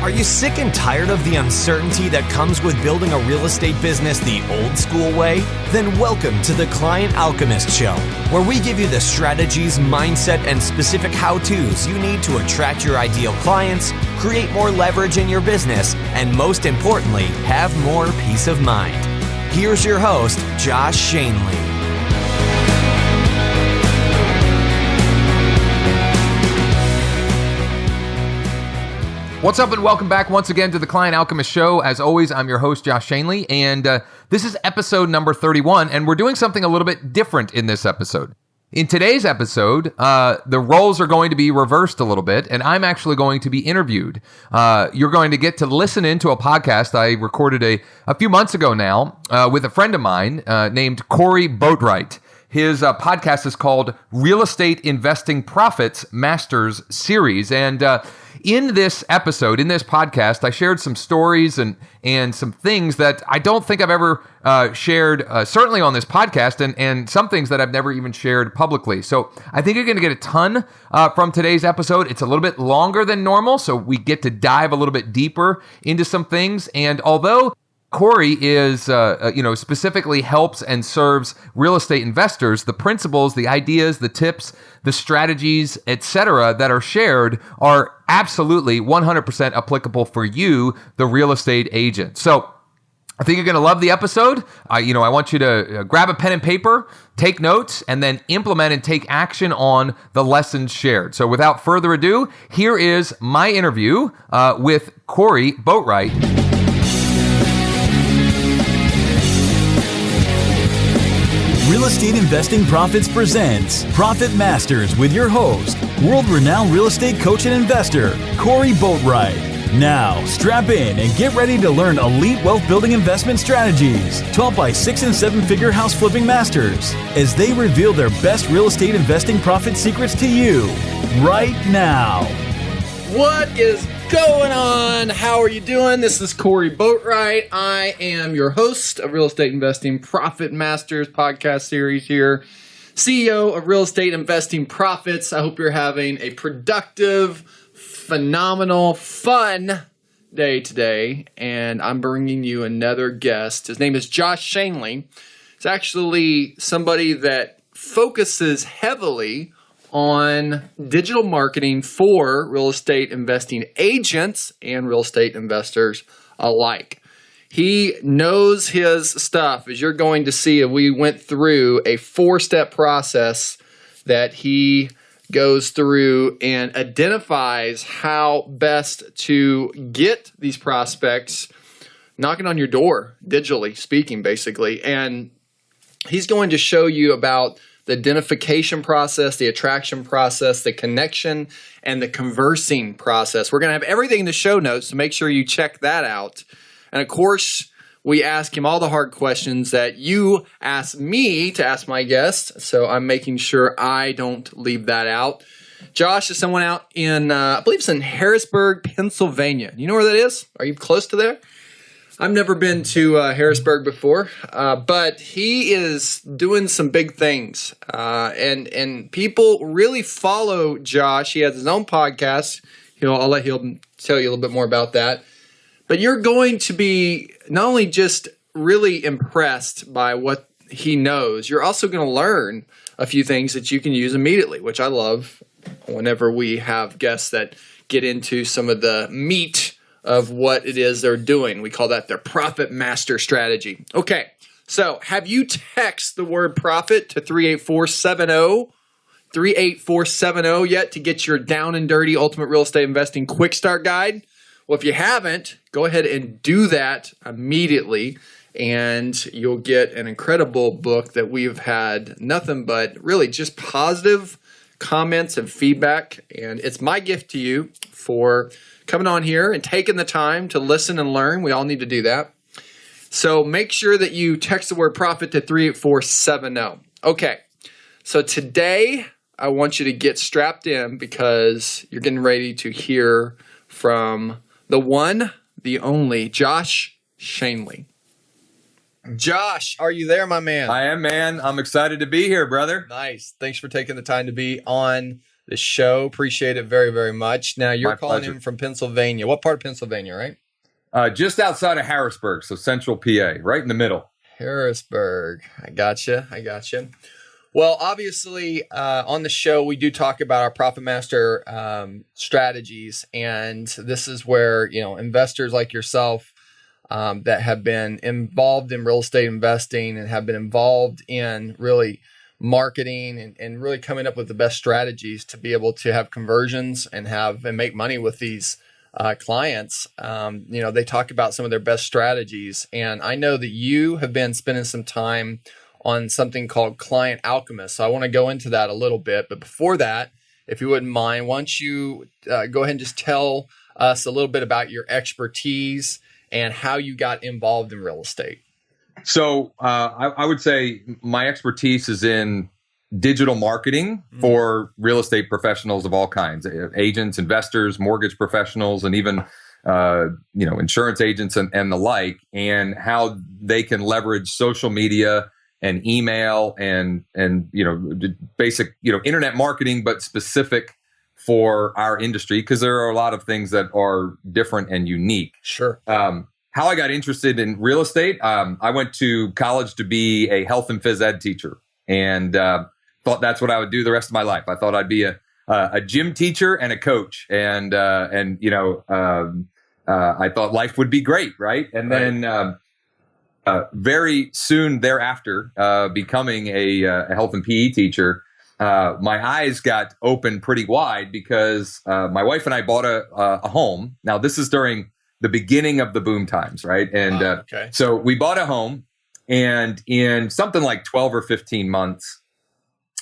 Are you sick and tired of the uncertainty that comes with building a real estate business the old school way? Then welcome to the Client Alchemist Show, where we give you the strategies, mindset, and specific how-tos you need to attract your ideal clients, create more leverage in your business, and most importantly, have more peace of mind. Here's your host, Josh Schoenly. What's up and welcome back once again to the Client Alchemist Show. As always, I'm your host, Josh Schoenly, and this is episode number 31, and we're doing something a little bit different in this episode. In today's episode, the roles are going to be reversed a little bit, and I'm actually going to be interviewed. You're going to get to listen into a podcast I recorded a few months ago now with a friend of mine named Corey Boatwright. His podcast is called Real Estate Investing Profits Masters Series. And in this episode, in this podcast, I shared some stories and some things that I don't think I've ever shared, certainly on this podcast, and some things that I've never even shared publicly. So I think you're going to get a ton from today's episode. It's a little bit longer than normal, so we get to dive a little bit deeper into some things. And although Corey is, specifically helps and serves real estate investors, the principles, the ideas, the tips, the strategies, etc., that are shared are absolutely 100% applicable for you, the real estate agent. So I think you're going to love the episode. I want you to grab a pen and paper, take notes, and then implement and take action on the lessons shared. So without further ado, here is my interview with Corey Boatwright. Real Estate Investing Profits presents Profit Masters with your host, world-renowned real estate coach and investor, Corey Boatwright. Now, strap in and get ready to learn elite wealth-building investment strategies taught by 6- and 7-figure house flipping masters as they reveal their best real estate investing profit secrets to you right now. What is going on? How are you doing? This is Corey Boatwright. I am your host of Real Estate Investing Profit Masters podcast series here, CEO of Real Estate Investing Profits. I hope you're having a productive, phenomenal, fun day today, and I'm bringing you another guest. His name is Josh Schoenly. It's actually somebody that focuses heavily on digital marketing for real estate investing agents and real estate investors alike. He knows his stuff. As you're going to see, we went through a 4-step process that he goes through and identifies how best to get these prospects knocking on your door, digitally speaking, basically. And he's going to show you about the identification process, the attraction process, the connection, and the conversing process. We're going to have everything in the show notes, so make sure you check that out. And of course, we ask him all the hard questions that you ask me to ask my guests, so I'm making sure I don't leave that out. Josh is someone out in, I believe it's in Harrisburg, Pennsylvania. You know where that is? Are you close to there? I've never been to Harrisburg before, but he is doing some big things, and people really follow Josh. He has his own podcast. He'll tell you a little bit more about that. But you're going to be not only just really impressed by what he knows, you're also going to learn a few things that you can use immediately, which I love whenever we have guests that get into some of the meat of what it is they're doing. We call that their profit master strategy. Okay, so have you text the word profit to 38470 yet to get your down and dirty ultimate real estate investing quick start guide? Well, if you haven't, go ahead and do that immediately, and you'll get an incredible book that we've had nothing but really just positive comments and feedback. And it's my gift to you for coming on here and taking the time to listen and learn. We all need to do that. So make sure that you text the word profit to 38470. Okay, so today I want you to get strapped in because you're getting ready to hear from the one, the only, Josh Schoenly. Josh, are you there, my man? I am, man. I'm excited to be here, brother. Nice. Thanks for taking the time to be on the show. Appreciate it very, very much. Now, you're My calling pleasure. in from Pennsylvania. What part of Pennsylvania, right? Just outside of Harrisburg, so central PA, right in the middle. Harrisburg. I gotcha. Well, obviously, on the show, we do talk about our Profit Master strategies. And this is where, investors like yourself that have been involved in real estate investing and have been involved in really marketing and really coming up with the best strategies to be able to have conversions and make money with these clients. They talk about some of their best strategies. And I know that you have been spending some time on something called Client Alchemist. So I want to go into that a little bit. But before that, if you wouldn't mind, why don't you go ahead and just tell us a little bit about your expertise and how you got involved in real estate? So I would say my expertise is in digital marketing for real estate professionals of all kinds, agents, investors, mortgage professionals, and even insurance agents and the like, and how they can leverage social media and email and basic internet marketing, but specific for our industry, because there are a lot of things that are different and unique. Sure. How I got interested in real estate, I went to college to be a health and phys ed teacher, and thought that's what I would do the rest of my life. I thought I'd be a gym teacher and a coach, and I thought life would be great, right? And then very soon thereafter, becoming a health and PE teacher, my eyes got open pretty wide because my wife and I bought a home. Now, this is during the beginning of the boom times, right? And so we bought a home, and in something like 12 or 15 months,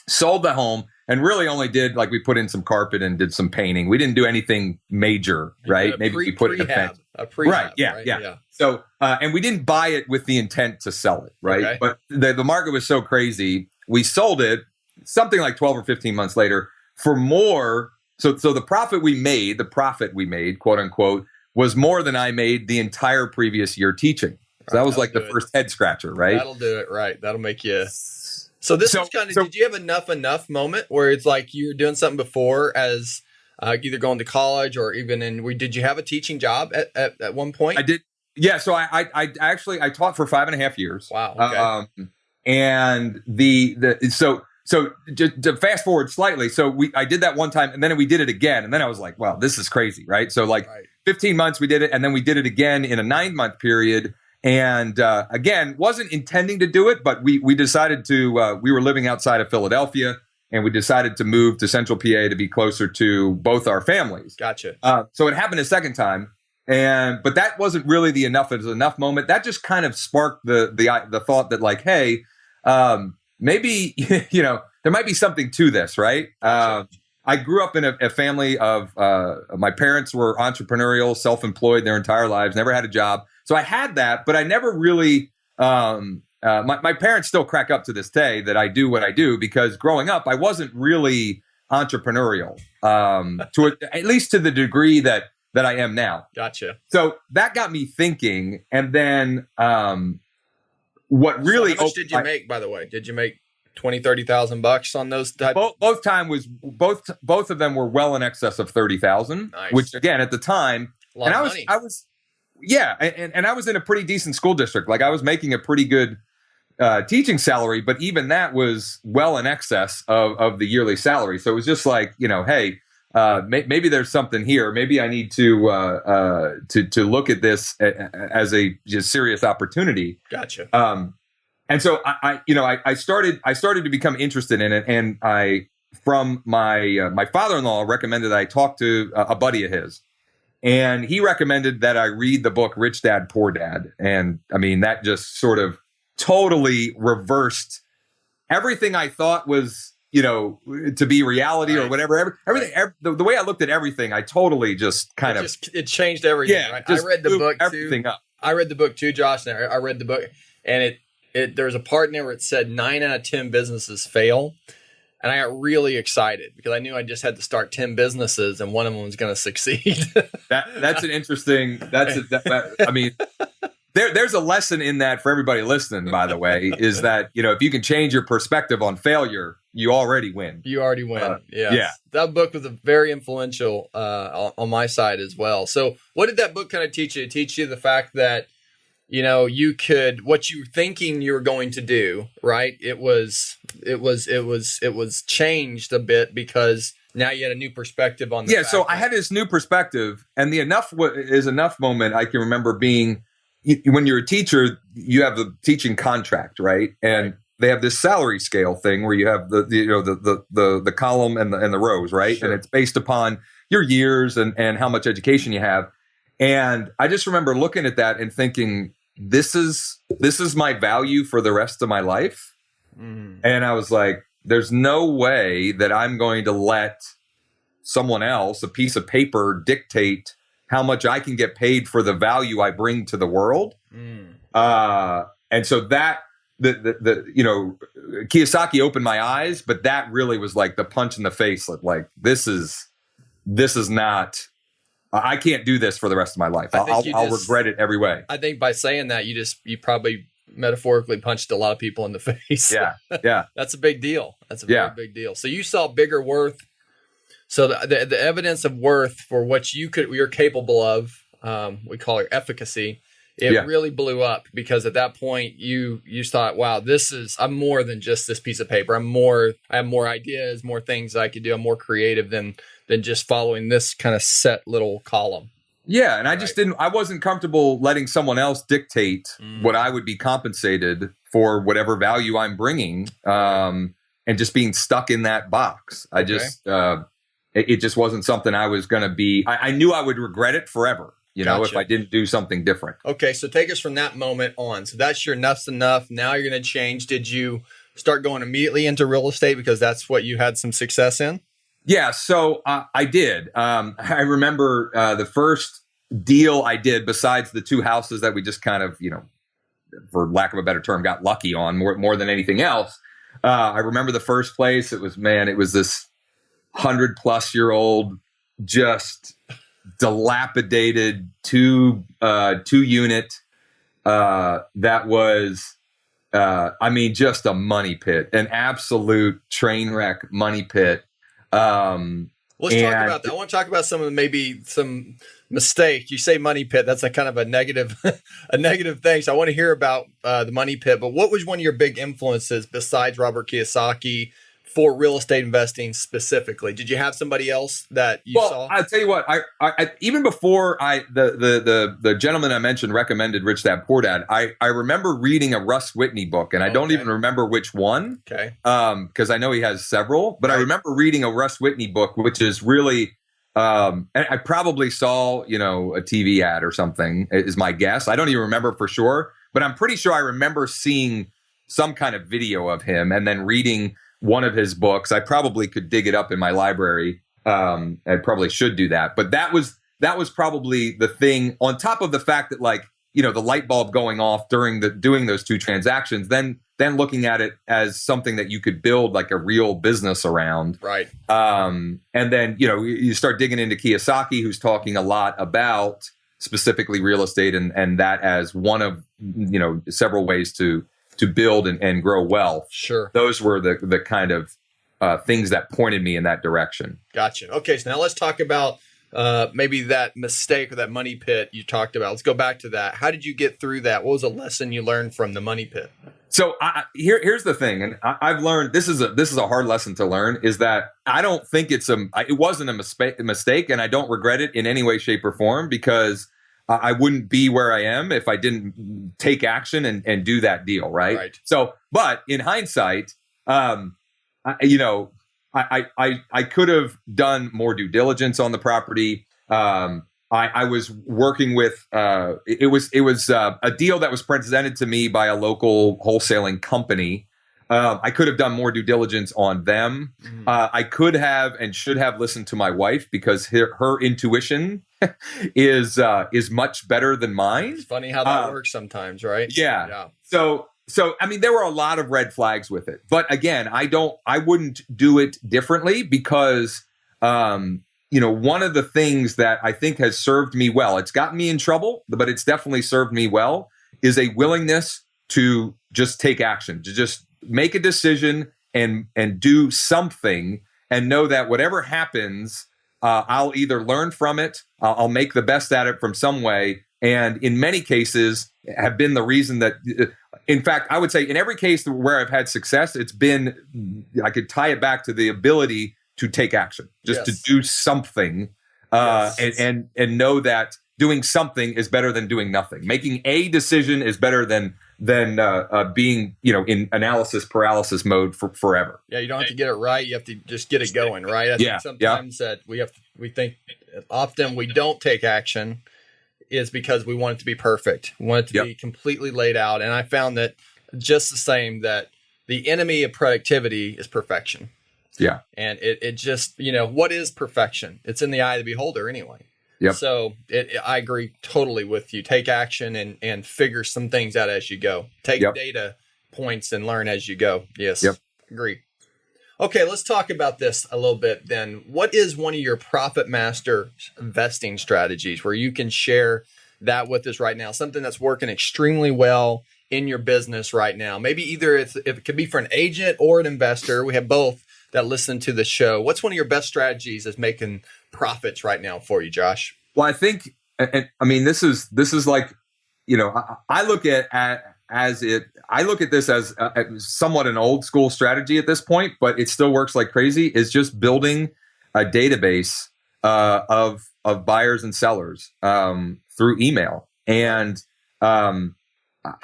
sold the home, and really only did, like, we put in some carpet and did some painting. We didn't do anything major, right? Maybe we put in a fence. Right, yeah. So, and we didn't buy it with the intent to sell it, right? Okay. But the market was so crazy, we sold it something like 12 or 15 months later for more. So the profit we made, quote unquote, was more than I made the entire previous year teaching. So that was like the first head scratcher, right? That'll do it, right? That'll make you. So this was kind of. Did you have enough moment where it's like you were doing something before as either going to college or even did you have a teaching job at one point? I did. Yeah. So I actually taught for 5.5 years. Wow. Okay. And so just to fast forward slightly, I did that one time, and then we did it again, and then I was like, "Wow, this is crazy!" Right? So 15 months we did it, and then we did it again in a 9-month period, and again, wasn't intending to do it, but we decided to. We were living outside of Philadelphia, and we decided to move to Central PA to be closer to both our families. Gotcha. So it happened a second time, but that wasn't really the enough moment. That just kind of sparked the thought that, like, hey. Maybe, there might be something to this, right? I grew up in a family of, my parents were entrepreneurial, self-employed their entire lives, never had a job. So I had that, but I never really, my parents still crack up to this day that I do what I do, because growing up, I wasn't really entrepreneurial, at least to the degree that I am now. Gotcha. So that got me thinking. And then, what really? How much did you make, by the way? Did you make $20,000-$30,000 on those types? Both of them were well in excess of 30,000, nice. Which again at the time, a lot of money. I was in a pretty decent school district. Like, I was making a pretty good teaching salary, but even that was well in excess of the yearly salary. So it was just like, hey. Maybe there's something here. Maybe I need to look at this as a just serious opportunity. Gotcha. And so I started to become interested in it, and from my father-in-law recommended I talk to a buddy of his, and he recommended that I read the book Rich Dad Poor Dad, and I mean that just sort of totally reversed everything I thought was. To be reality, right, or whatever. Everything, the way I looked at everything, I totally just it changed everything. Yeah, right? I read the book everything too. Up. I read the book too, Josh. And I read the book, and there's a part in there where it said 9 out of 10 businesses fail, and I got really excited because I knew I just had to start 10 businesses, and one of them was going to succeed. That's an interesting. I mean. There's a lesson in that for everybody listening, by the way, is that, if you can change your perspective on failure, you already win. You already win. Yes. Yeah. That book was very influential on my side as well. So what did that book kind of teach you? Teach you the fact that, you could, what you were thinking you were going to do, right? It was changed a bit because now you had a new perspective on the fact So I had this new perspective, and the enough is enough moment I can remember being, when you're a teacher, you have the teaching contract, right? And they have this salary scale thing where you have the column and the rows, right? Sure. And it's based upon your years and how much education you have. And I just remember looking at that and thinking, this is my value for the rest of my life. And I was like, there's no way that I'm going to let someone else, a piece of paper, dictate how much I can get paid for the value I bring to the world. And so that Kiyosaki opened my eyes, but that really was like the punch in the face. Like this is not. I can't do this for the rest of my life. I'll regret it every way. I think by saying that, you probably metaphorically punched a lot of people in the face. Yeah. That's a big deal. That's a very big deal. So you saw bigger worth. So the evidence of worth for what you're capable of, we call it efficacy. It really blew up because at that point you thought, wow, I'm more than just this piece of paper. I have more ideas, more things I could do. I'm more creative than just following this kind of set little column. Yeah. And I wasn't comfortable letting someone else dictate what I would be compensated for whatever value I'm bringing, and just being stuck in that box. It just wasn't something I was going to be. I knew I would regret it forever. If I didn't do something different. Okay, so take us from that moment on. So that's your enough's enough. Now you're going to change. Did you start going immediately into real estate because that's what you had some success in? Yeah, so I did. I remember the first deal I did, besides the two houses that we just kind of, for lack of a better term, got lucky on more than anything else. I remember the first place. It was this 100-plus-year-old, just dilapidated two unit that was just a money pit, an absolute train wreck money pit. Let's talk about that. I want to talk about some mistake. You say money pit, that's a kind of a negative thing. So I want to hear about the money pit, but what was one of your big influences besides Robert Kiyosaki for real estate investing specifically? Did you have somebody else that you saw? I'll tell you what, I even before the gentleman I mentioned recommended Rich Dad Poor Dad, I remember reading a Russ Whitney book, and I don't even remember which one. Okay. Because I know he has several, but I remember reading a Russ Whitney book, which is really, and I probably saw, a TV ad or something is my guess. I don't even remember for sure, but I'm pretty sure I remember seeing some kind of video of him and then reading one of his books. I probably could dig it up in my library. I probably should do that. But that was probably the thing, on top of the fact that, the light bulb going off during doing those two transactions, then looking at it as something that you could build like a real business around. Right. And then, you start digging into Kiyosaki, who's talking a lot about specifically real estate and that as one of, several ways to build and grow wealth. Sure. Those were the kind of things that pointed me in that direction. Gotcha. Okay, so now let's talk about maybe that mistake or that money pit you talked about. Let's go back to that. How did you get through that? What was a lesson you learned from the money pit? So here's the thing, and I've learned this is a hard lesson to learn, is that I don't think it wasn't a mistake, and I don't regret it in any way, shape, or form, because I wouldn't be where I am if I didn't take action and do that deal, right? So, but in hindsight, I could have done more due diligence on the property. I was working with it was a deal that was presented to me by a local wholesaling company. I could have done more due diligence on them. I could have and should have listened to my wife, because her intuition is much better than mine. It's funny how that works sometimes, right? Yeah. So I mean, there were a lot of red flags with it, but again, I wouldn't do it differently, because one of the things that I think has served me well, it's gotten me in trouble, but it's definitely served me well, is a willingness to just take action, to just make a decision and do something, and know that whatever happens, I'll either learn from it, I'll make the best at it from some way, and in many cases have been the reason that, in fact, I would say in every case where I've had success, it's been, I could tie it back to the ability to take action, just to do something, and know that doing something is better than doing nothing. Making a decision is better than being, in analysis paralysis mode for forever. Yeah, you don't have to get it right. You have to just get it going, right? I think sometimes that we think often we don't take action is because we want it to be perfect. We want it to be completely laid out. And I found that just the same, that the enemy of productivity is perfection. Yeah. And it just, what is perfection? It's in the eye of the beholder anyway. Yep. So I agree totally with you. Take action and figure some things out as you go. Take data points and learn as you go. Yes. Yep. Agree. Okay, let's talk about this a little bit then. What is one of your Profit Master investing strategies where you can share that with us right now? Something that's working extremely well in your business right now. Maybe either if it could be for an agent or an investor. We have both that listen to the show. What's one of your best strategies that's making profits right now for you, Josh? Well, I think, and I mean, this is like, I look at this as somewhat an old school strategy at this point, but it still works like crazy, is just building a database of buyers and sellers through email. And how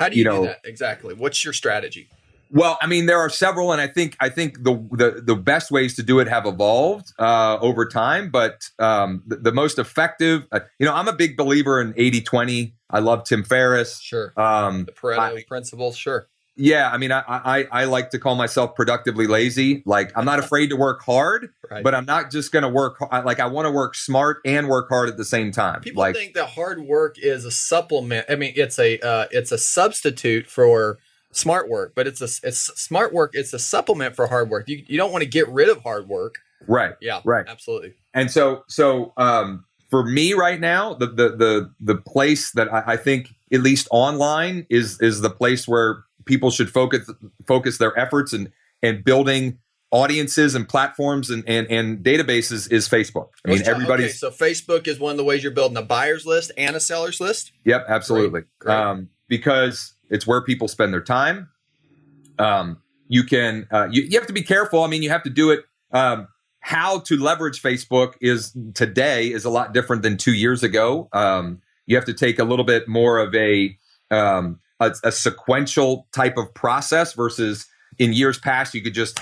do you do that exactly? What's your strategy? Well, I mean, there are several, and I think the best ways to do it have evolved over time. But the most effective, I'm a big believer in 80-20. I love Tim Ferriss. Sure. The Pareto principles. Sure. Yeah. I mean, I like to call myself productively lazy. Like, I'm not afraid to work hard, but I'm not just going to work. Like, I want to work smart and work hard at the same time. People think that hard work is a supplement. I mean, it's a substitute for smart work, but it's smart work. It's a supplement for hard work. You don't want to get rid of hard work. Right. Yeah. Right. Absolutely. And so for me right now, the place that I think, at least online, is the place where people should focus their efforts and building audiences and platforms and databases is Facebook. I mean, everybody. So Facebook is one of the ways you're building a buyer's list and a seller's list. Yep, absolutely. Great. Because it's where people spend their time. You have to be careful. I mean, you have to do it. How to leverage Facebook today is a lot different than 2 years ago. You have to take a little bit more of a sequential type of process versus in years past, you could just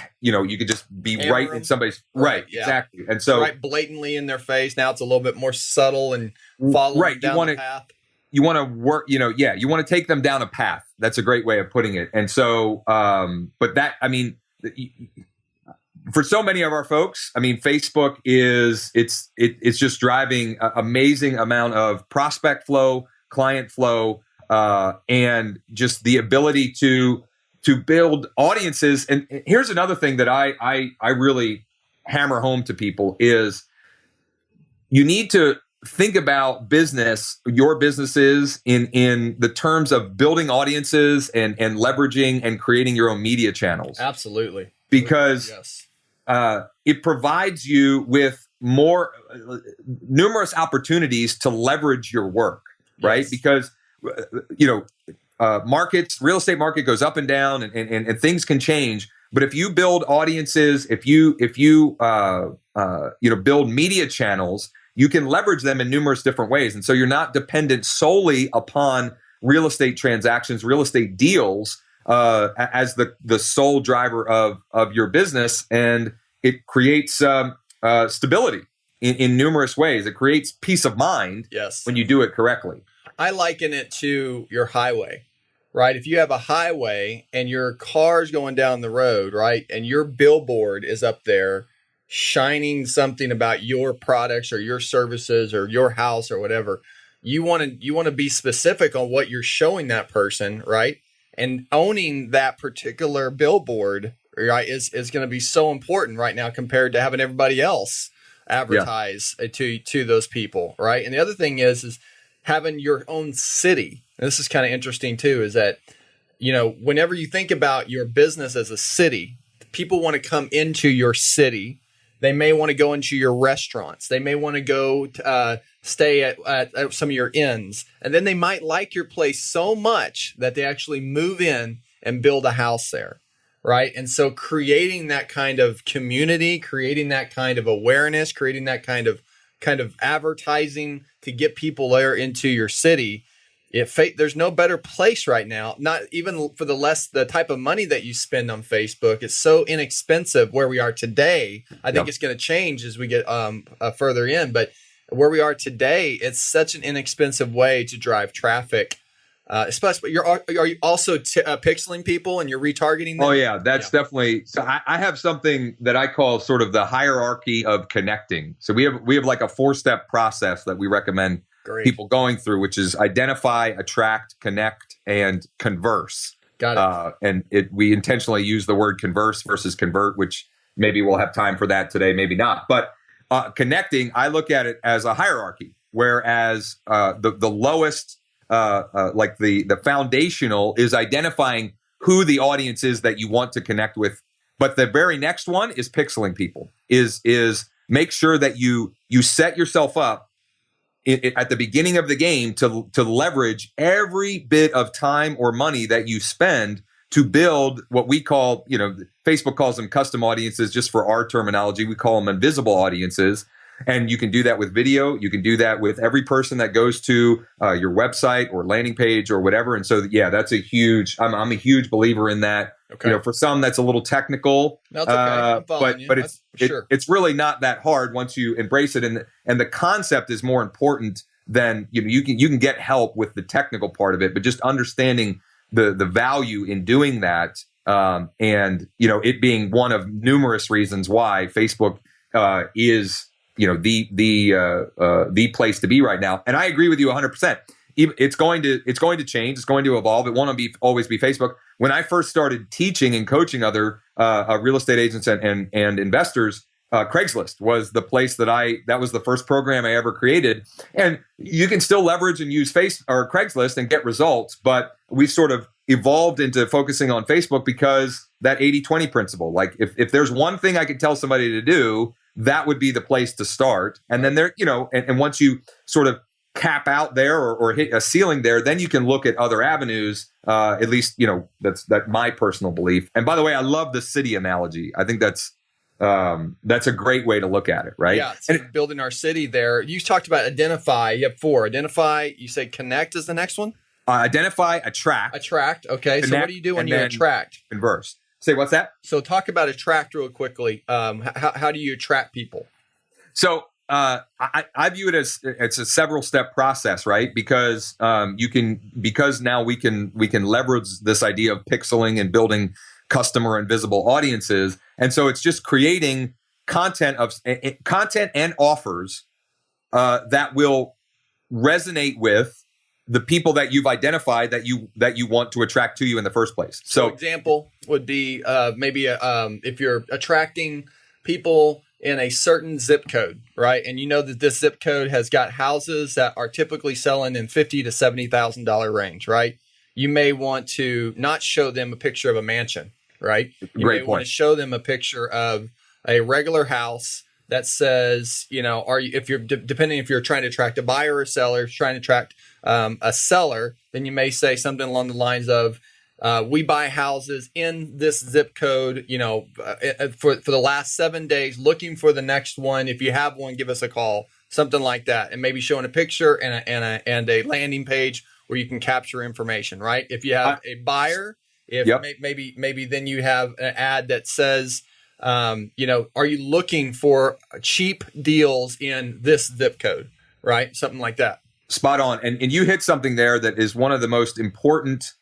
be right in somebody's right. Yeah. Exactly. And so right blatantly in their face. Now it's a little bit more subtle and following down the path. You want to work, you want to take them down a path. That's a great way of putting it. And so, but that, I mean, for so many of our folks, I mean, Facebook it's just driving an amazing amount of prospect flow, client flow, and just the ability to build audiences. And here's another thing that I really hammer home to people is you need to think about your businesses in the terms of building audiences and leveraging and creating your own media channels. Absolutely. Because it provides you with numerous opportunities to leverage your work, right? Because, real estate market goes up and down and things can change. But if you build audiences, if you build media channels, you can leverage them in numerous different ways. And so you're not dependent solely upon real estate transactions, real estate deals as the sole driver of your business. And it creates stability in numerous ways. It creates peace of mind when you do it correctly. I liken it to your highway, right? If you have a highway and your car's going down the road, right, and your billboard is up there shining something about your products or your services or your house or whatever, you want to be specific on what you're showing that person, right? And owning that particular billboard, right, is going to be so important right now compared to having everybody else advertise to those people, right? And the other thing is having your own city. And this is kind of interesting too, is that, whenever you think about your business as a city, people want to come into your city. They may want to go into your restaurants. They may want to go stay at some of your inns. And then they might like your place so much that they actually move in and build a house there, right? And so creating that kind of community, creating that kind of awareness, creating that kind of advertising to get people there into your city. There's no better place right now, not even for the type of money that you spend on Facebook. It's so inexpensive where we are today. I think it's going to change as we get further in, but where we are today, it's such an inexpensive way to drive traffic. Especially, are you also pixeling people and you're retargeting them? Oh yeah, that's definitely. So I have something that I call sort of the hierarchy of connecting. So we have like a 4-step process that we recommend people going through, which is identify, attract, connect, and converse. Got it. And we intentionally use the word converse versus convert, which maybe we'll have time for that today, maybe not. But connecting, I look at it as a hierarchy, whereas the lowest, like the foundational, is identifying who the audience is that you want to connect with. But the very next one is pixeling people. Is make sure that you set yourself up at the beginning of the game to leverage every bit of time or money that you spend to build what we call, Facebook calls them custom audiences. Just for our terminology, we call them invisible audiences. And you can do that with video. You can do that with every person that goes to your website or landing page or whatever. And so, that's a huge. I'm a huge believer in that. Okay. For some, that's a little technical. That's okay. But it's really not that hard once you embrace it. And the concept is more important than you can get help with the technical part of it. But just understanding the value in doing that, and it being one of numerous reasons why Facebook is the place to be right now. And I agree with you 100%. It's going to change. It's going to evolve. It won't always be Facebook. When I first started teaching and coaching other real estate agents and investors, Craigslist was the place that was the first program I ever created. And you can still leverage and use Craigslist and get results, but we sort of evolved into focusing on Facebook because that 80-20 principle. Like if there's one thing I could tell somebody to do, that would be the place to start. And then and once you sort of cap out there or hit a ceiling there, then you can look at other avenues. At least, that's my personal belief. And by the way, I love the city analogy. I think that's a great way to look at it, right? Yeah, so building our city there. You talked about identify. You have 4. Identify. You say connect is the next one. Identify, attract. Attract. Okay. Connect, so what do you do when you attract? Converse. Say what's that? So talk about attract real quickly. How do you attract people? So I view it as it's a several step process, right? Because now we can leverage this idea of pixeling and building customer and visible audiences. And so it's just creating content and offers that will resonate with the people that you've identified that you want to attract to you in the first place. So example would be maybe if you're attracting people in a certain zip code, right? And you know that this zip code has got houses that are typically selling in $50,000 to $70,000 range, right? You may want to not show them a picture of a mansion, right? You may want to show them a picture of a regular house that says, depending if you're trying to attract a buyer or a seller, if you're trying to attract a seller, then you may say something along the lines of, we buy houses in this zip code, for the last 7 days, looking for the next one. If you have one, give us a call, something like that. And maybe showing a picture and a landing page where you can capture information, right? If you have a buyer, maybe then you have an ad that says, are you looking for cheap deals in this zip code, right? Something like that. Spot on. And you hit something there that is one of the most important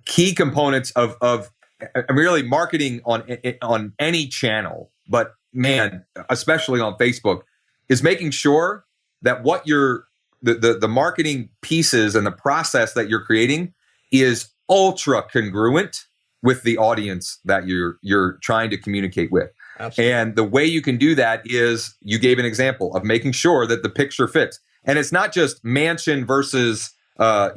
key components of really marketing on any channel, but man, especially on Facebook, is making sure that what the marketing pieces and the process that you're creating is ultra congruent with the audience that you're trying to communicate with. Absolutely. And the way you can do that is you gave an example of making sure that the picture fits. And it's not just mansion versus a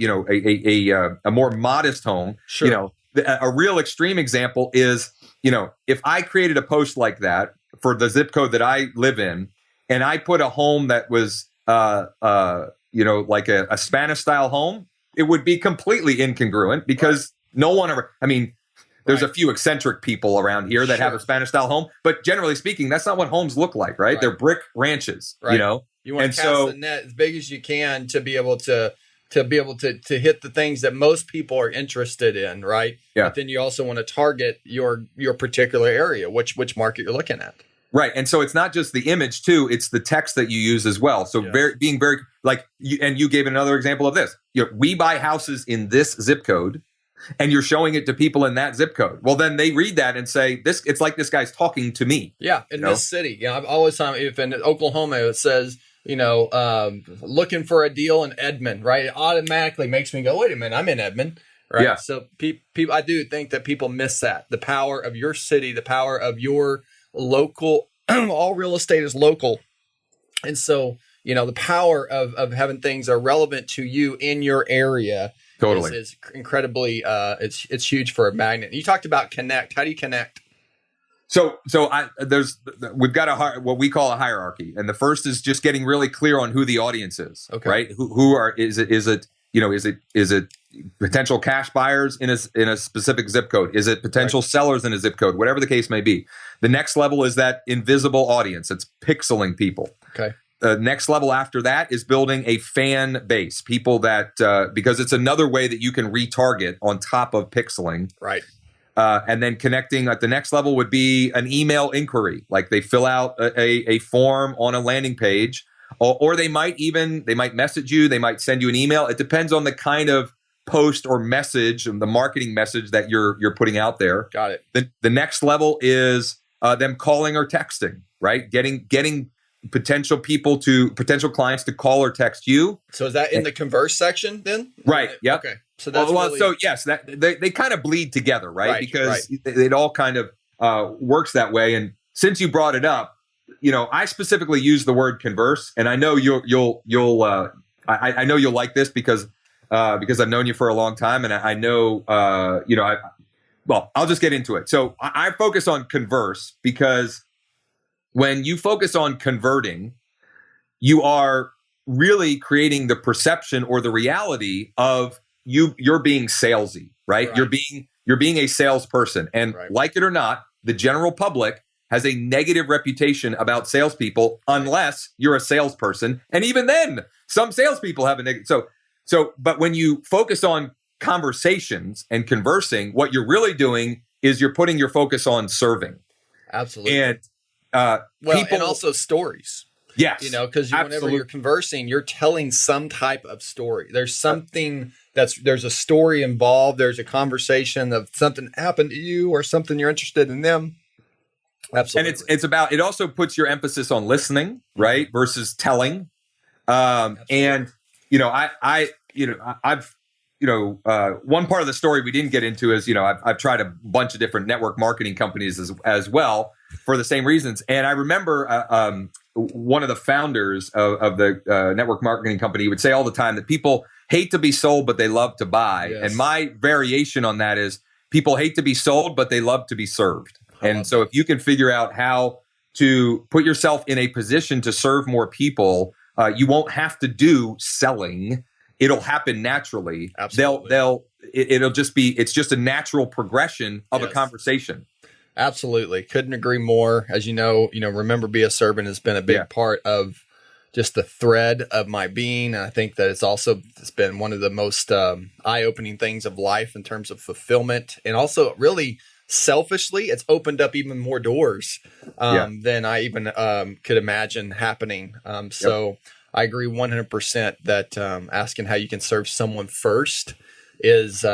more modest home. Sure. a real extreme example is, if I created a post like that for the zip code that I live in, and I put a home that was, like a Spanish style home, it would be completely incongruent because no one ever, there's a few eccentric people around here that have a Spanish style home, but generally speaking, that's not what homes look like, right? They're brick ranches, You want to cast the net as big as you can to be able to hit the things that most people are interested in, right? Yeah. But then you also want to target your particular area, which market you're looking at. Right. And so it's not just the image too, it's the text that you use as well. So being very you gave another example of this. We buy houses in this zip code, and you're showing it to people in that zip code. Well, then they read that and say, it's like this guy's talking to me. Yeah. In this city. I've always found if in Oklahoma it says, looking for a deal in Edmond, right? It automatically makes me go, wait a minute, I'm in Edmond. Right. Yeah. So people, I do think that people miss that. The power of your city, the power of your local, all real estate is local. And so, the power of having things are relevant to you in your area is incredibly, it's huge for a magnet. You talked about connect. How do you connect? So we've got what we call a hierarchy, and the first is just getting really clear on who the audience is. Okay. Right? Is it potential cash buyers in a specific zip code? Is it potential sellers in a zip code? Whatever the case may be. The next level is that invisible audience. It's pixeling people. Okay. The next level after that is building a fan base, people that because it's another way that you can retarget on top of pixeling. Right. And then connecting at the next level would be an email inquiry, like they fill out a form on a landing page, or they might message you, they might send you an email. It depends on the kind of post or message and the marketing message that you're putting out there. Got it. The next level is them calling or texting, right? Getting potential clients to call or text you. So is that in the converse section then? Right. Yeah. Okay. So that's so yes, that they kind of bleed together, right? Because it all kind of works that way. And since you brought it up, I specifically use the word converse, and I know you'll I know you'll like this because I've known you for a long time, and I know I'll just get into it. So I focus on converse because when you focus on converting, you are really creating the perception or the reality of you're being salesy, right? You're being a salesperson, and like it or not, the general public has a negative reputation about salespeople unless you're a salesperson, and even then, some salespeople have a negative. But when you focus on conversations and conversing, what you're really doing is you're putting your focus on serving. Absolutely. And and also stories. Yes. Because whenever you're conversing, you're telling some type of story. There's something there's a story involved. There's a conversation of something happened to you or something you're interested in them. Absolutely. And it also puts your emphasis on listening, right? Versus telling. And, I've one part of the story we didn't get into is, I've tried a bunch of different network marketing companies as well for the same reasons. And I remember one of the founders of the network marketing company would say all the time that people hate to be sold, but they love to buy. Yes. And my variation on that is people hate to be sold, but they love to be served. And so if you can figure out how to put yourself in a position to serve more people, you won't have to do selling. It'll happen naturally. Absolutely. It's just a natural progression of a conversation. Absolutely. Couldn't agree more. As you know, remember, be a servant has been a big part of just the thread of my being. And I think that it's been one of the most eye-opening things of life in terms of fulfillment. And also really selfishly, it's opened up even more doors than I even could imagine happening. So I agree 100% that asking how you can serve someone first is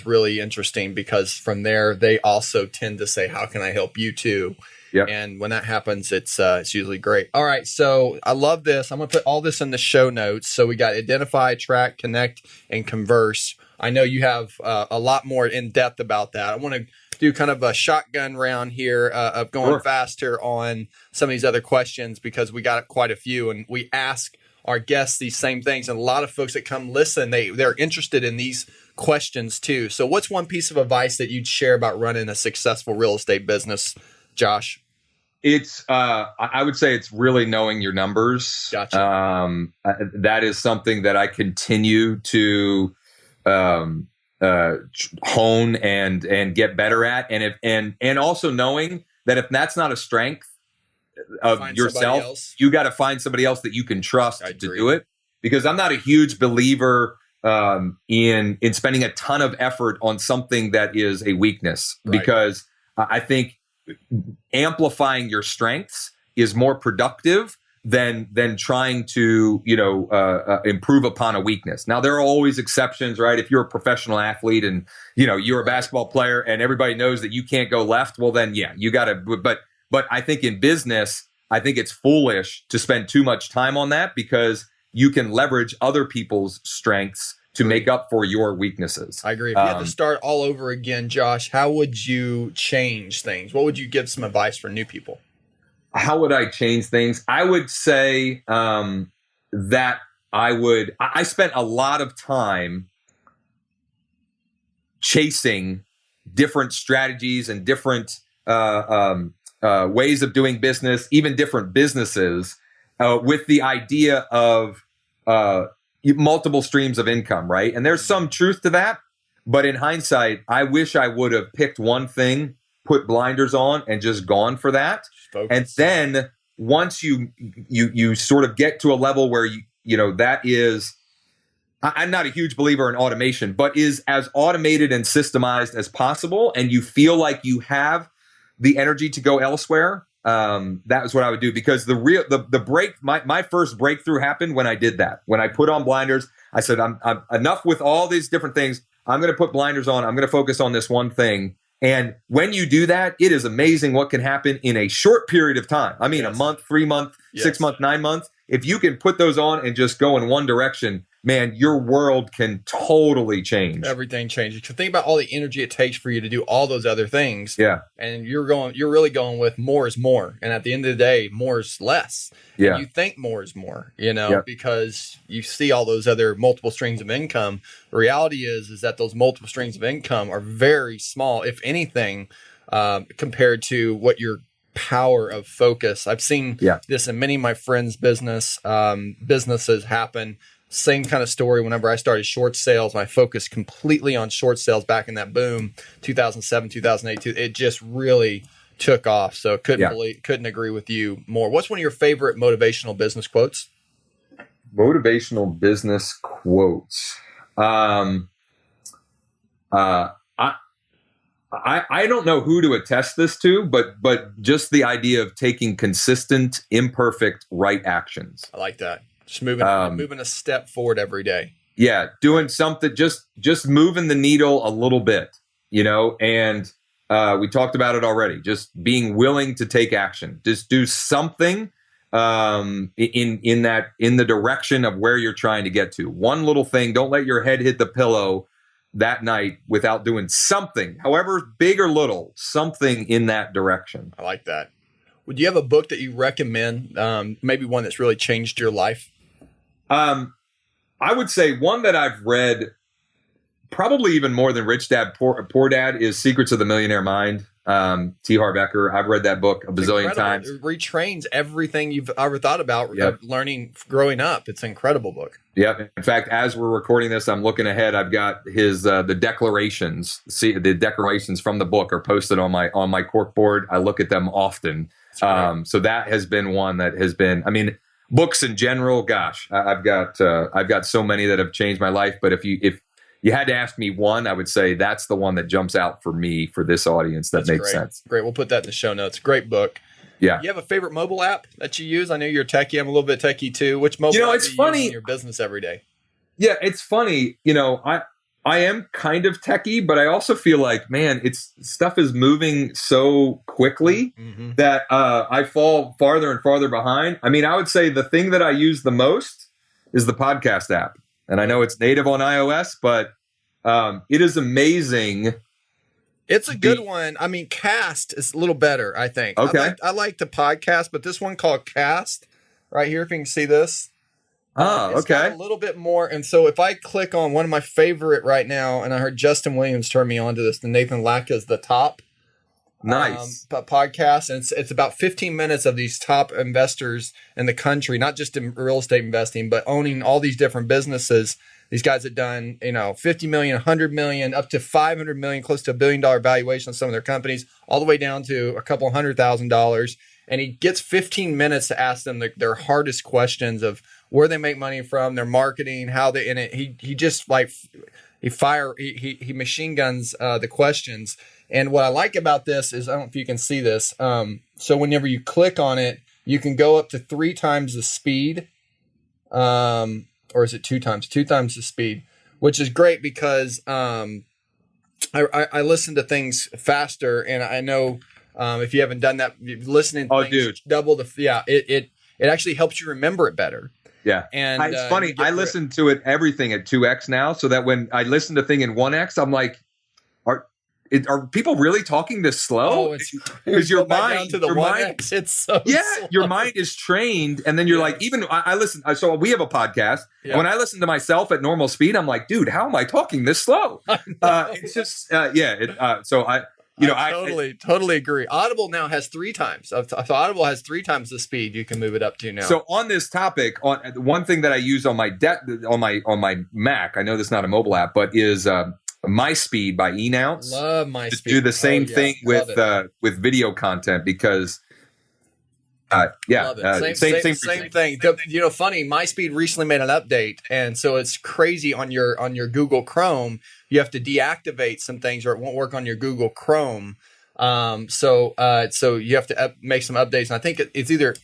really interesting, because from there they also tend to say, how can I help you too? Yep. And when that happens, it's usually great. All right, so I love this. I'm going to put all this in the show notes. So we got identify, track, connect, and converse. I know you have a lot more in depth about that. I want to do kind of a shotgun round here of going faster on some of these other questions, because we got quite a few, and we ask our guests these same things. And a lot of folks that come listen, they're interested in these questions too. So what's one piece of advice that you'd share about running a successful real estate business, Josh? It's I would say it's really knowing your numbers. Gotcha. That is something that I continue to hone and get better at, and also knowing that if that's not a strength of yourself, you got to find somebody else that you can trust to do it. Because I'm not a huge believer in spending a ton of effort on something that is a weakness, because I think amplifying your strengths is more productive than trying to improve upon a weakness. Now, there are always exceptions, right? If you're a professional athlete and you're a basketball player and everybody knows that you can't go left, well then you got to. But I think in business, I think it's foolish to spend too much time on that, because you can leverage other people's strengths to make up for your weaknesses. I agree. If you had to start all over again, Josh, how would you change things? What would you give some advice for new people? How would I change things? I would say that I spent a lot of time chasing different strategies and different ways of doing business, even different businesses, with the idea of multiple streams of income, right? And there's some truth to that. But in hindsight, I wish I would have picked one thing, put blinders on, and just gone for that. Focus. And then once you sort of get to a level where that is, I'm not a huge believer in automation, but is as automated and systemized as possible, and you feel like you have the energy to go elsewhere, that was what I would do. Because my first breakthrough happened when I did that. When I put on blinders, I said, I'm enough with all these different things. I'm going to put blinders on. I'm going to focus on this one thing. And when you do that, it is amazing what can happen in a short period of time. I mean, a month, 3 months, 6 months, 9 months. If you can put those on and just go in one direction, man, your world can totally change. Everything changes. Think about all the energy it takes for you to do all those other things. Yeah. And you're really going with more is more. And at the end of the day, more is less. Yeah. And you think more is more, because you see all those other multiple streams of income. The reality is that those multiple streams of income are very small, if anything, compared to what your power of focus. I've seen this in many of my friends' businesses happen. Same kind of story. Whenever I started short sales, my focus completely on short sales back in that boom, 2007, 2008, it just really took off. So couldn't agree with you more. What's one of your favorite motivational business quotes? Motivational business quotes. I don't know who to attest this to, but just the idea of taking consistent, imperfect, right actions. I like that. Just moving a step forward every day. Yeah, doing something, just moving the needle a little bit, and we talked about it already. Just being willing to take action. Just do something in the direction of where you're trying to get to. One little thing. Don't let your head hit the pillow that night without doing something, however big or little, something in that direction. I like that. Would you have a book that you recommend, maybe one that's really changed your life? I would say one that I've read probably even more than Rich Dad, Poor Dad is Secrets of the Millionaire Mind. T. Harv Eker. I've read that book a bazillion times. It retrains everything you've ever thought about learning growing up. It's an incredible book. Yep. In fact, as we're recording this, I'm looking ahead. I've got his the declarations. See, the declarations from the book are posted on my cork board. I look at them often. So that has been one that has been. I mean, books in general. Gosh, I've got so many that have changed my life. But if you had to ask me one, I would say that's the one that jumps out for me for this audience. That makes sense. Great. We'll put that in the show notes. Great book. Yeah. You have a favorite mobile app that you use? I know you're a techie. I'm a little bit techie too. Which mobile app do you use in your business every day? Yeah, it's funny. I am kind of techie, but I also feel like, man, stuff is moving so quickly that I fall farther and farther behind. I mean, I would say the thing that I use the most is the podcast app. And I know it's native on iOS, but it is amazing. It's a good one. I mean, Cast is a little better, I think. Okay. I like the podcast, but this one called Cast right here, if you can see this, It's got a little bit more. And so if I click on one of my favorite right now, and I heard Justin Williams turn me on to this, the Nathan Lacka's The Top. Nice. Podcast. And it's about 15 minutes of these top investors in the country, not just in real estate investing, but owning all these different businesses. These guys have done, 50 million, 100 million, up to 500 million, close to $1 billion valuation on some of their companies, all the way down to a couple $100,000. And he gets 15 minutes to ask them their hardest questions of where they make money from, their marketing, how they in it. He just he machine guns the questions. And what I like about this is, I don't know if you can see this. So whenever you click on it, you can go up to 3 times the speed. Or is it 2 times? 2 times the speed, which is great because I listen to things faster. And I know if you haven't done that, listening to things double it actually helps you remember it better. Yeah. And it's funny. I listen to everything at 2x now, so that when I listen to thing in 1x, I'm like, are people really talking this slow? Because your mind, it's so slow. Your mind is trained, and then you're like, even I listen. So we have a podcast, and when I listen to myself at normal speed, I'm like, dude, how am I talking this slow? It's just, So I totally agree. Audible now has 3 times. So Audible has 3 times the speed you can move it up to now. So on this topic, on one thing that I use on my on my Mac, I know this is not a mobile app, but is My Speed by eNounce. Love My Speed. Do the same thing with video content because same thing. Funny, My Speed recently made an update, and so it's crazy on your Google Chrome. You have to deactivate some things, or it won't work on your Google Chrome. So you have to make some updates. And I think it's either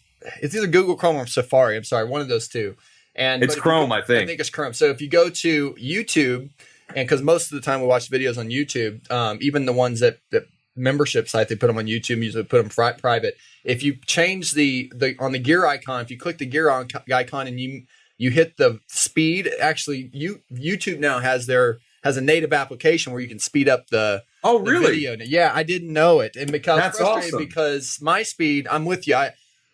Google Chrome or Safari. I'm sorry, one of those two. And it's Chrome, I think. I think it's Chrome. So if you go to YouTube, and because most of the time we watch videos on YouTube, even the ones that membership site, they put them on YouTube, usually put them private. If you change the on the gear icon, if you click the gear icon and you hit the speed, actually YouTube now has a native application where you can speed up the video. Yeah, I didn't know it. And because that's awesome. Because My Speed, I'm with you.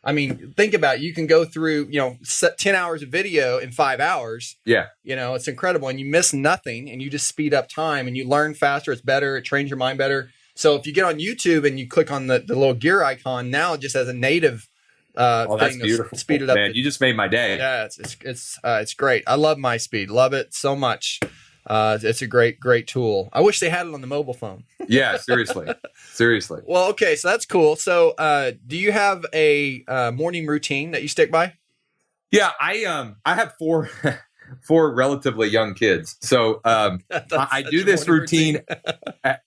I mean, think about it. You can go through, 10 hours of video in 5 hours. Yeah. It's incredible. And you miss nothing, and you just speed up time, and you learn faster. It's better. It trains your mind better. So if you get on YouTube and you click on the little gear icon, now it just has a native that's beautiful. Speed it up. Man, you just made my day. Yeah, it's great. I love My Speed. Love it so much. It's a great tool. I wish they had it on the mobile phone. Yeah, seriously. Well, okay, so that's cool. So, do you have a morning routine that you stick by? Yeah, I have 4 relatively young kids, so I do this routine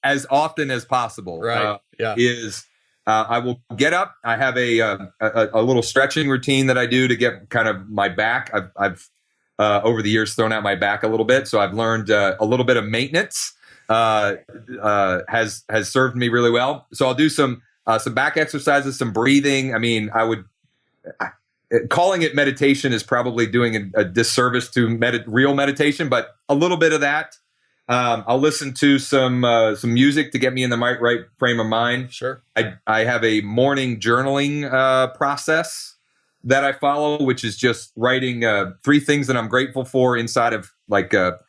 as often as possible. Right? I will get up. I have a little stretching routine that I do to get kind of my back. I've over the years thrown out my back a little bit, so I've learned a little bit of maintenance. Has served me really well. So I'll do some back exercises, some breathing. I mean, calling it meditation is probably doing a disservice to real meditation, but a little bit of that. I'll listen to some music to get me in the right frame of mind. Sure. I have a morning journaling process that I follow, which is just writing 3 things that I'm grateful for inside of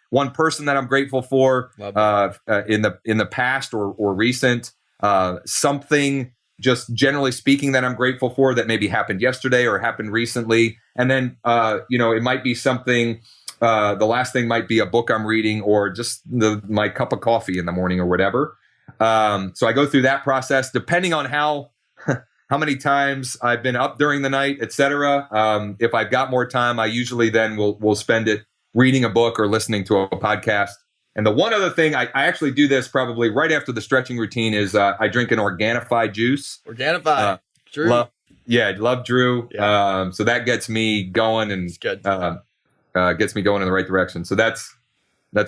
one person that I'm grateful for in the past or recent, something just generally speaking that I'm grateful for that maybe happened yesterday or happened recently. And then, it might be something, the last thing might be a book I'm reading or just my cup of coffee in the morning or whatever. So I go through that process depending on how many times I've been up during the night, et cetera. If I've got more time, I usually then will spend it reading a book or listening to a podcast. And the one other thing, I actually do this probably right after the stretching routine is I drink an Organifi juice. Organifi. Drew. Love Drew. Yeah. So that gets me going and gets me going in the right direction. So that's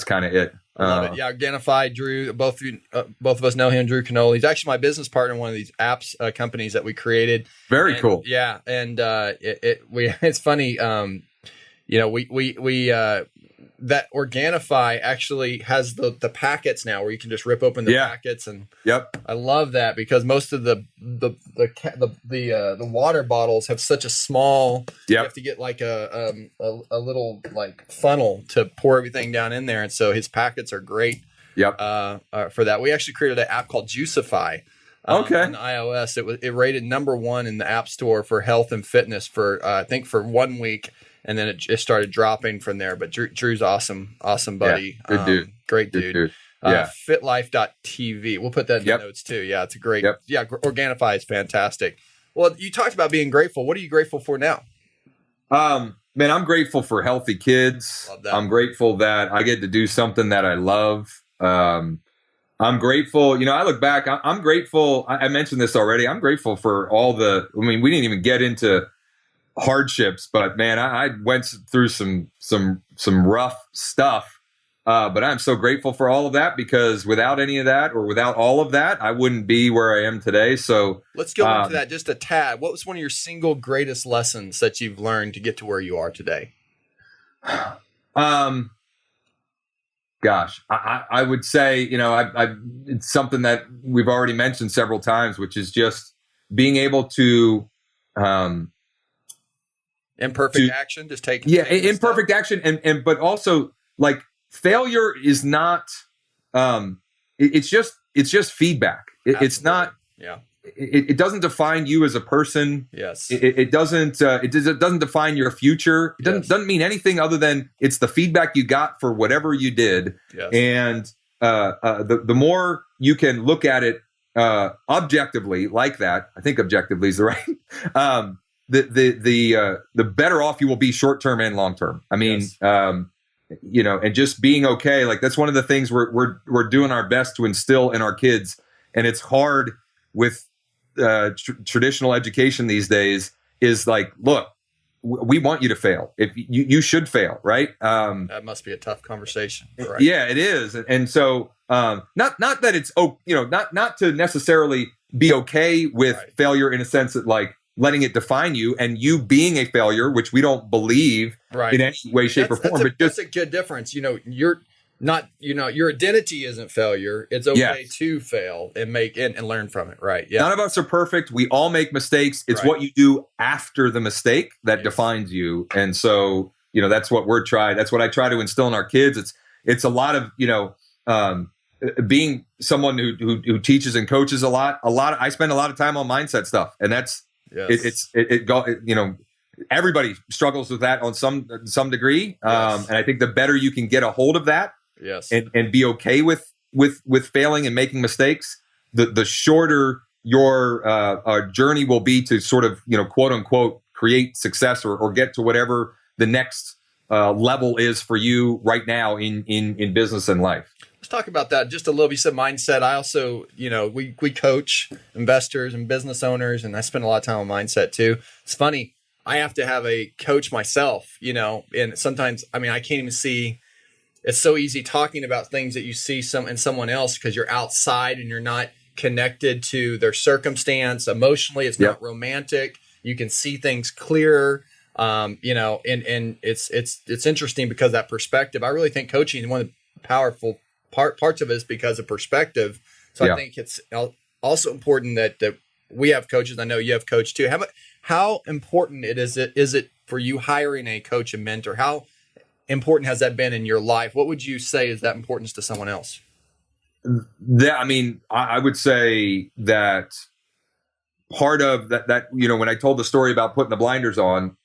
kind of it. I love it. Yeah, Organifi, Drew. Both of us know him, Drew Canole. He's actually my business partner in one of these apps companies that we created. Very cool. Yeah, and it's funny. that Organifi actually has the packets now where you can just rip open the packets, and I love that because most of the water bottles have such a small. You have to get like a little like funnel to pour everything down in there, and so his packets are great. For that, we actually created an app called Juicify. On iOS, it rated #1 in the App Store for health and fitness for I think for 1 week. And then it just started dropping from there. But Drew's awesome buddy. Good dude. Great dude. Good dude. Fitlife.tv. We'll put that in the notes too. Yeah, it's a great. Yeah, Organifi is fantastic. Well, you talked about being grateful. What are you grateful for now? Man, I'm grateful for healthy kids. Love that. I'm grateful that I get to do something that I love. I'm grateful. I look back. I'm grateful. I mentioned this already. I'm grateful for all we didn't even get into hardships, but man, I went through some rough stuff, but I'm so grateful for all of that, because without any of that, or without all of that, I wouldn't be where I am today. So let's go into that just a tad. What was one of your single greatest lessons that you've learned to get to where you are today? Gosh, I would say, it's something that we've already mentioned several times, which is just being able to imperfect action, just taking imperfect action, and but also like failure is not it's just feedback. It's not it doesn't define you as a person. Yes. It doesn't define your future. It doesn't mean anything other than it's the feedback you got for whatever you did. Yes. And the more you can look at it objectively like that, I think objectively is the right the better off you will be short term and long term. I mean, and just being okay. Like that's one of the things we're doing our best to instill in our kids, and it's hard with traditional education these days. Is like, look, we want you to fail. If you should fail, right? That must be a tough conversation. Right? Yeah, it is, and so not that it's not to necessarily be okay with failure in a sense that like letting it define you and you being a failure, which we don't believe in any way, shape, or form. That's a good difference. You're not, your identity isn't failure. It's okay to fail and and learn from it. Right. Yeah. None of us are perfect. We all make mistakes. It's what you do after the mistake that defines you. And so, that's what that's what I try to instill in our kids. It's a lot of, being someone who teaches and coaches a lot. I spend a lot of time on mindset stuff, and that's, everybody struggles with that on some degree. And I think the better you can get a hold of that, and be okay with failing and making mistakes, the shorter your journey will be to sort of, quote unquote, create success or get to whatever the next level is for you right now in business and life. Let's talk about that just a little bit. You said mindset. I also, we coach investors and business owners, and I spend a lot of time on mindset too. It's funny. I have to have a coach myself, and sometimes, I can't even see. It's so easy talking about things that you see in someone else because you're outside and you're not connected to their circumstance emotionally. It's not romantic. You can see things clearer. And it's interesting because of that perspective. I really think coaching is one of the powerful parts of it is because of perspective. So I think it's also important that we have coaches. I know you have coached too. How important is it for you hiring a coach and mentor? How important has that been in your life? What would you say is that importance to someone else? I would say that part of that, when I told the story about putting the blinders on,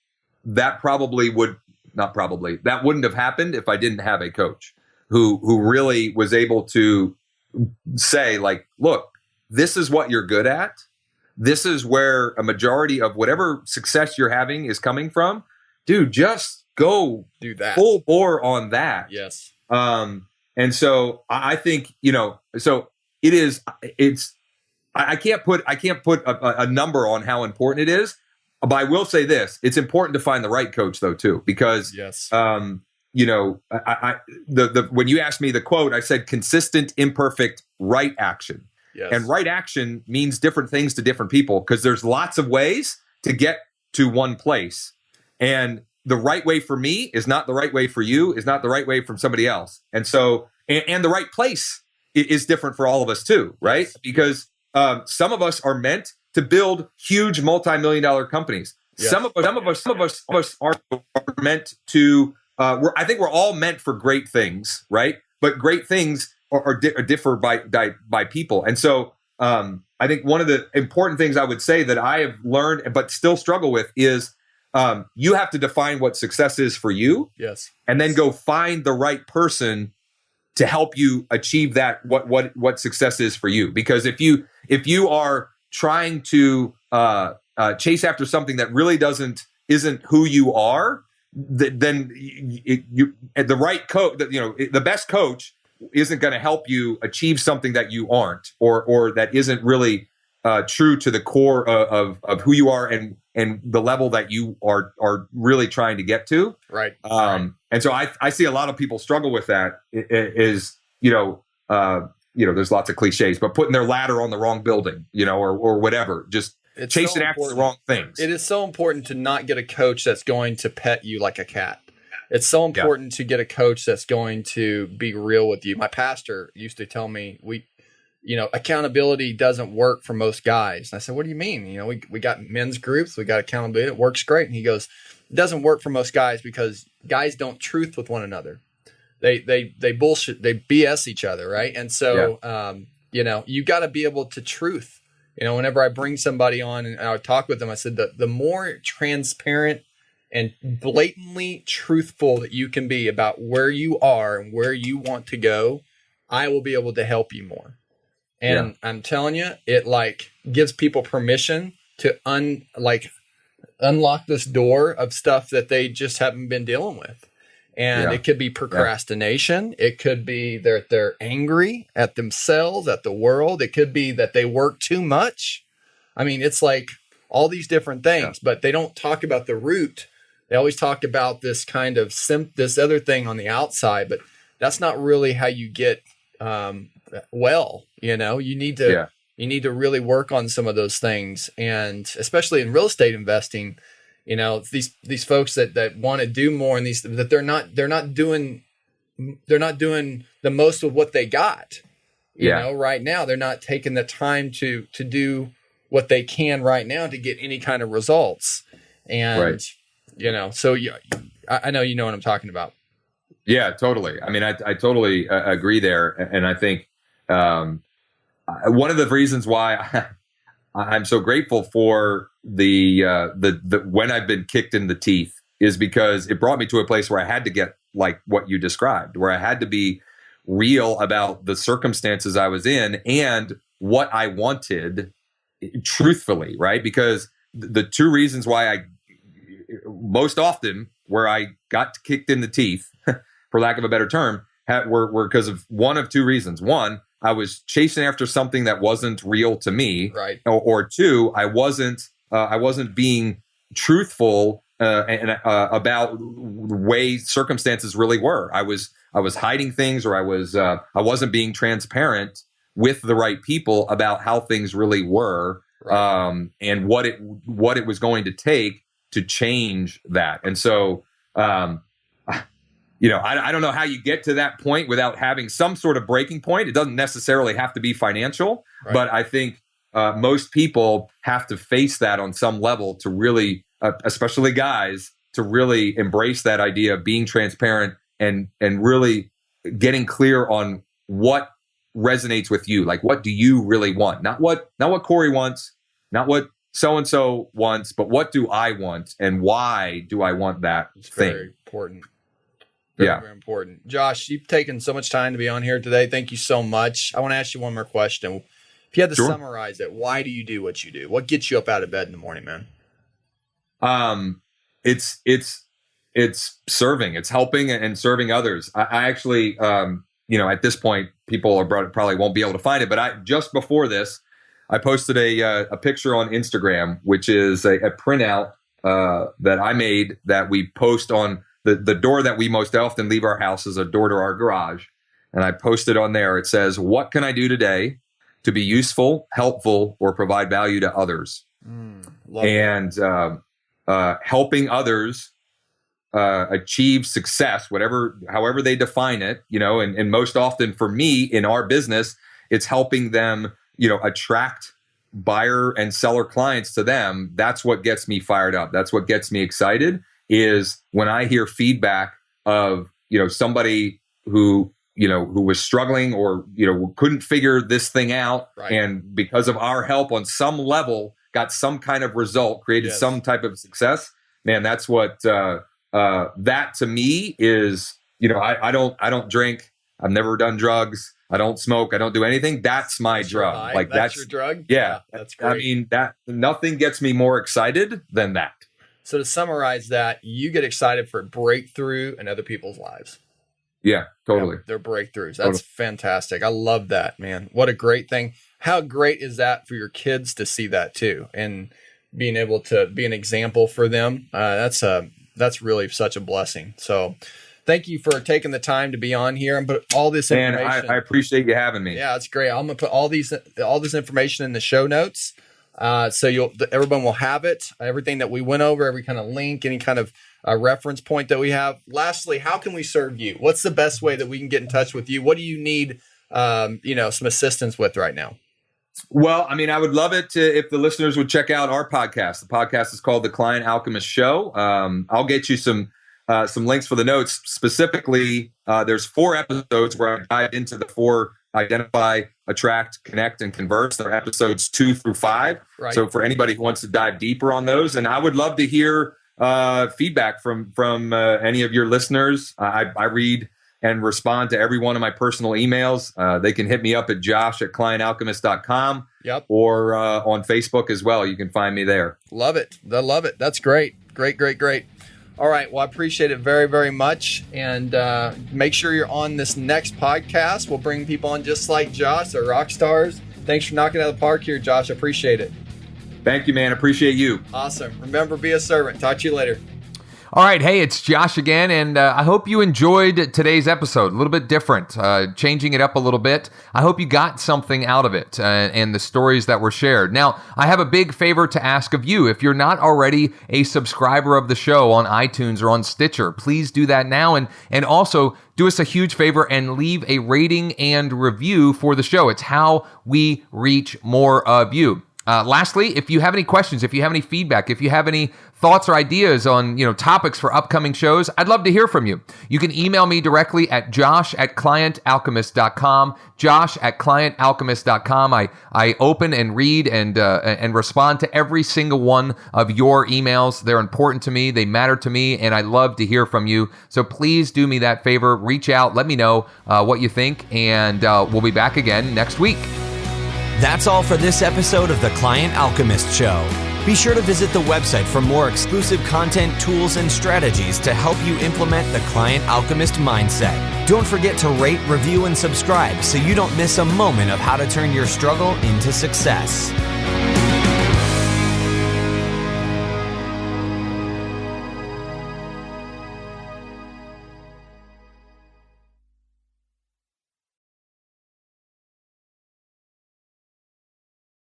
that wouldn't have happened if I didn't have a coach who really was able to say, like, look, this is what you're good at. This is where a majority of whatever success you're having is coming from. Dude, just go do that full bore on that. Yes. And so I think, so I can't put a number on how important it is, but I will say this: it's important to find the right coach though too, because when you asked me the quote, I said consistent, imperfect, right action. Yes. And right action means different things to different people because there's lots of ways to get to one place. And, the right way for me is not the right way for you, is not the right way from somebody else. And so, and the right place is different for all of us too, right? Yes. Because some of us are meant to build huge multi-million-dollar companies. Yes. Some of us are meant to. I think we're all meant for great things, right? But great things are differ by people, and so I think one of the important things I would say that I have learned, but still struggle with, is you have to define what success is for you, yes, and then go find the right person to help you achieve that. What success is for you, because if you are trying to chase after something that really isn't who you are, then the right coach, the best coach isn't going to help you achieve something that you aren't, or that isn't really true to the core of who you are and the level that you are really trying to get to. Right. And so I see a lot of people struggle with that. There's lots of cliches, but putting their ladder on the wrong building, or whatever, just chasing after the wrong things. It is so important to not get a coach that's going to pet you like a cat. It's so important to get a coach that's going to be real with you. My pastor used to tell me, accountability doesn't work for most guys. And I said, what do you mean? We got men's groups, we got accountability. It works great. And he goes, it doesn't work for most guys because guys don't truth with one another. They bullshit, they BS each other. Right. And so, you got to be able to truth. Whenever I bring somebody on and I talk with them, I said the more transparent and blatantly truthful that you can be about where you are and where you want to go, I will be able to help you more. And I'm telling you, it gives people permission to unlock this door of stuff that they just haven't been dealing with. And it could be procrastination. It could be they're angry at themselves, at the world. It could be that they work too much. I mean, it's like all these different things, but they don't talk about the root. They always talk about this kind of this other thing on the outside, but that's not really how you get well. You need to really work on some of those things, and especially in real estate investing. These folks that want to do more, and that they're not doing the most of what they got. Right now they're not taking the time to do what they can right now to get any kind of results. And so I know what I'm talking about. Yeah, totally. I mean, I totally agree there, and I think one of the reasons why I'm so grateful for the when I've been kicked in the teeth is because it brought me to a place where I had to get like what you described, where I had to be real about the circumstances I was in and what I wanted truthfully, right? Because the two reasons why I most often where I got kicked in the teeth, for lack of a better term, were because of one of two reasons. One, I was chasing after something that wasn't real to me, right? Or two, I wasn't being truthful about the way circumstances really were. I was hiding things, or I wasn't being transparent with the right people about how things really were, right. And what it was going to take to change that. And so, I don't know how you get to that point without having some sort of breaking point. It doesn't necessarily have to be financial, right. But I think most people have to face that on some level to really, especially guys, to really embrace that idea of being transparent and really getting clear on what resonates with you. Like, what do you really want? Not what Corey wants, not what so-and-so wants, but what do I want and why do I want that thing? Very important. Very important. Josh, you've taken so much time to be on here today. Thank you so much. I want to ask you one more question. If you had to summarize it, why do you do what you do? What gets you up out of bed in the morning, man? It's serving. It's helping and serving others. I actually, at this point, people probably won't be able to find it, but just before this, I posted a picture on Instagram, which is a printout that I made that we post on the door that we most often leave our house is a door to our garage. And I posted on there, it says, "What can I do today to be useful, helpful, or provide value to others?" And helping others achieve success, however they define it, and most often for me in our business, it's helping them, attract buyer and seller clients to them. That's what gets me fired up. That's what gets me excited, is when I hear feedback of, somebody who was struggling or, couldn't figure this thing out. Right. And because of our help on some level, got some kind of result, created some type of success. Man, that's what, that to me is, I don't drink. I've never done drugs. I don't smoke. I don't do anything. That's my drug. Like that's your drug. Yeah. That's great. I mean, that nothing gets me more excited than that. So to summarize that, you get excited for breakthrough in other people's lives. Yeah, totally. Yeah, their breakthroughs. That's fantastic. I love that, man. What a great thing. How great is that for your kids to see that too, and being able to be an example for them? That's really such a blessing. So thank you for taking the time to be on here and put all this information. And I appreciate you having me. Yeah, that's great. I'm gonna put all this information in the show notes, so everyone will have it. Everything that we went over, every kind of link, any kind of reference point that we have. Lastly, how can we serve you? What's the best way that we can get in touch with you? What do you need, some assistance with right now? Well, I mean, I would love it if the listeners would check out our podcast. The podcast is called The Client Alchemist Show. I'll get you some links for the notes. Specifically, there's 4 episodes where I dive into the 4 identify, attract, connect, and convert. They're episodes 2 through 5. Right. So for anybody who wants to dive deeper on those, and I would love to hear feedback from any of your listeners. I read and respond to every one of my personal emails. They can hit me up at josh@clientalchemist.com. Yep. Or on Facebook as well. You can find me there. Love it. I love it. That's great. Great. All right. Well, I appreciate it very, very much. And make sure you're on this next podcast. We'll bring people on just like Josh. They're rock stars. Thanks for knocking it out of the park here, Josh. I appreciate it. Thank you, man. Appreciate you. Awesome. Remember, be a servant. Talk to you later. All right. Hey, it's Josh again, and I hope you enjoyed today's episode. A little bit different, changing it up a little bit. I hope you got something out of it and the stories that were shared. Now, I have a big favor to ask of you. If you're not already a subscriber of the show on iTunes or on Stitcher, please do that now. And also, do us a huge favor and leave a rating and review for the show. It's how we reach more of you. Lastly, if you have any questions, if you have any feedback, if you have any thoughts or ideas on topics for upcoming shows, I'd love to hear from you. You can email me directly at josh@clientalchemist.com, josh@clientalchemist.com. I open and read and respond to every single one of your emails. They're important to me. They matter to me, and I love to hear from you. So please do me that favor. Reach out. Let me know what you think, and we'll be back again next week. That's all for this episode of The Client Alchemist Show. Be sure to visit the website for more exclusive content, tools, and strategies to help you implement the Client Alchemist mindset. Don't forget to rate, review, and subscribe so you don't miss a moment of how to turn your struggle into success.